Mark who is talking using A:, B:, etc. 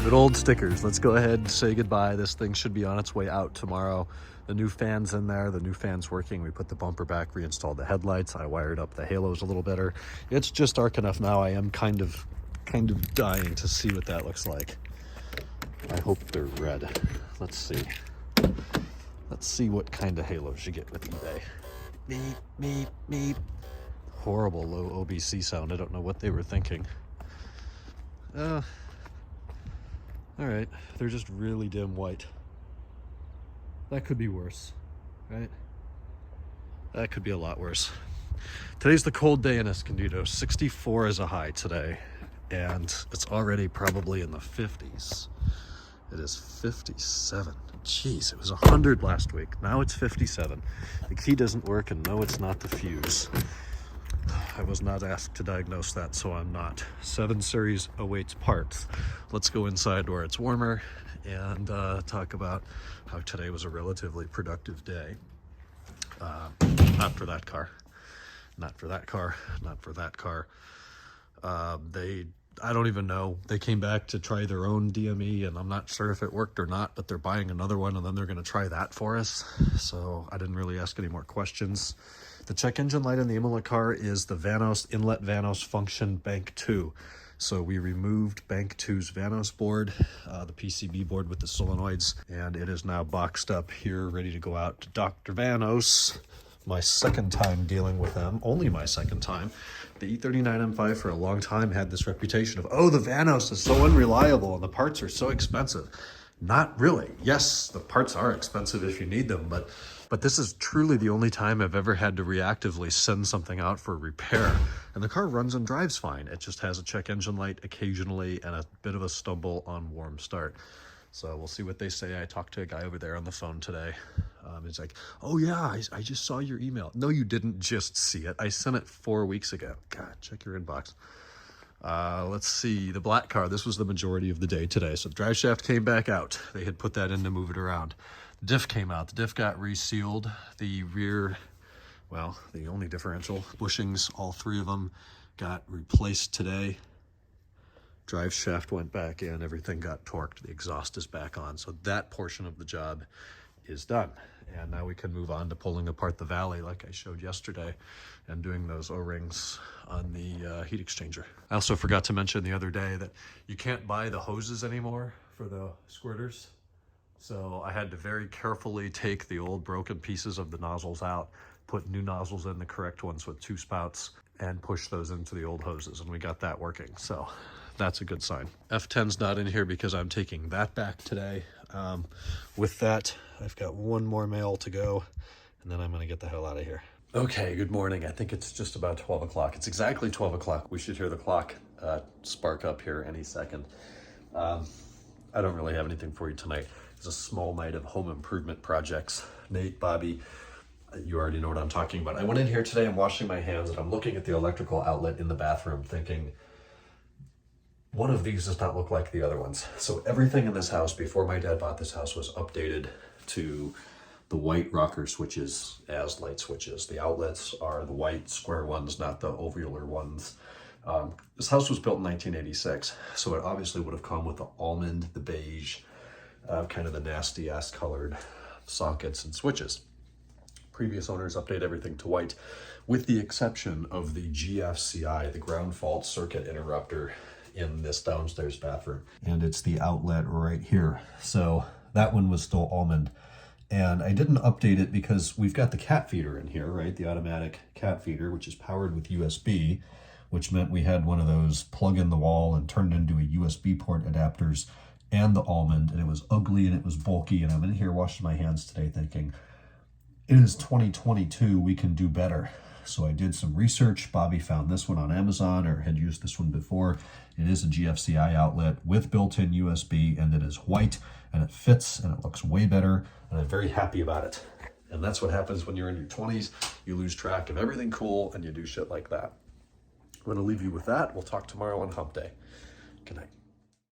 A: Good old stickers. Let's go ahead and say goodbye. This thing should be on its way out tomorrow. The new fan's in there, the new fan's working. We put the bumper back, reinstalled the headlights. I wired up the halos a little better. It's just dark enough now. I am kind of dying to see what that looks like. I hope they're red. Let's see. Let's see what kind of halos you get with eBay. Meep, meep, meep. Horrible low OBC sound. I don't know what they were thinking. All right, they're just really dim white. That could be worse, right? That could be a lot worse. Today's the cold day in Escondido. 64 is a high today, and it's already probably in the 50s. It is 57. Jeez, it was 100 last week. Now it's 57. The key doesn't work, and no, it's not the fuse. I was not asked to diagnose that, so I'm not. 7 Series awaits parts. Let's go inside where it's warmer and talk about how today was a relatively productive day. Not for that car. Not for that car. Not for that car. I don't even know. They came back to try their own DME, and I'm not sure if it worked or not, but they're buying another one, and then they're going to try that for us. So I didn't really ask any more questions. The check engine light in the Imola car is the Vanos inlet Vanos function Bank 2. So we removed Bank 2's Vanos board, the PCB board with the solenoids, and it is now boxed up here, ready to go out to Dr. Vanos. My second time dealing with them, only my second time. The E39 M5 for a long time had this reputation of, oh, the Vanos is so unreliable and the parts are so expensive. Not really. Yes, the parts are expensive if you need them, but this is truly the only time I've ever had to reactively send something out for repair. And the car runs and drives fine. It just has a check engine light occasionally and a bit of a stumble on warm start. So we'll see what they say. I talked to a guy over there on the phone today. He's like, oh yeah, I just saw your email. No, you didn't just see it. I sent it 4 weeks ago. God, check your inbox. Let's see, the black car. This was the majority of the day today. So the drive shaft came back out. They had put that in to move it around. The diff came out. The diff got resealed. The rear, well, the only differential bushings, all 3 of them got replaced today. Drive shaft went back in, everything got torqued, the exhaust is back on. So that portion of the job is done. And now we can move on to pulling apart the valley like I showed yesterday and doing those O-rings on the heat exchanger. I also forgot to mention the other day that you can't buy the hoses anymore for the squirters. So I had to very carefully take the old broken pieces of the nozzles out, put new nozzles in, the correct ones with 2 spouts, and push those into the old hoses, and we got that working. So that's a good sign. F10's not in here because I'm taking that back today. With that, I've got 1 more mail to go, and then I'm gonna get the hell out of here. Okay, good morning. I think it's just about 12 o'clock. It's exactly 12 o'clock. We should hear the clock spark up here any second. I don't really have anything for you tonight. It's a small night of home improvement projects. Nate, Bobby, you already know what I'm talking about. I went in here today, I'm washing my hands, and I'm looking at the electrical outlet in the bathroom thinking, one of these does not look like the other ones. So everything in this house, before my dad bought this house, was updated to the white rocker switches as light switches. The outlets are the white square ones, not the ovular ones. This house was built in 1986, so it obviously would have come with the almond, the beige, kind of the nasty ass colored sockets and switches. Previous owners update everything to white, with the exception of the GFCI, the ground fault circuit interrupter, in this downstairs bathroom. And it's the outlet right here. So that one was still almond. And I didn't update it because we've got the cat feeder in here, right? The automatic cat feeder, which is powered with USB, which meant we had one of those plug in the wall and turned into a USB port adapters and the almond, and it was ugly and it was bulky. And I'm in here washing my hands today thinking, it is 2022, we can do better. So I did some research. Bobby found this one on Amazon, or had used this one before. It is a GFCI outlet with built-in USB, and it is white, and it fits, and it looks way better, and I'm very happy about it. And that's what happens when you're in your 20s. You lose track of everything cool, and you do shit like that. I'm gonna leave you with that. We'll talk tomorrow on Hump Day. Good night.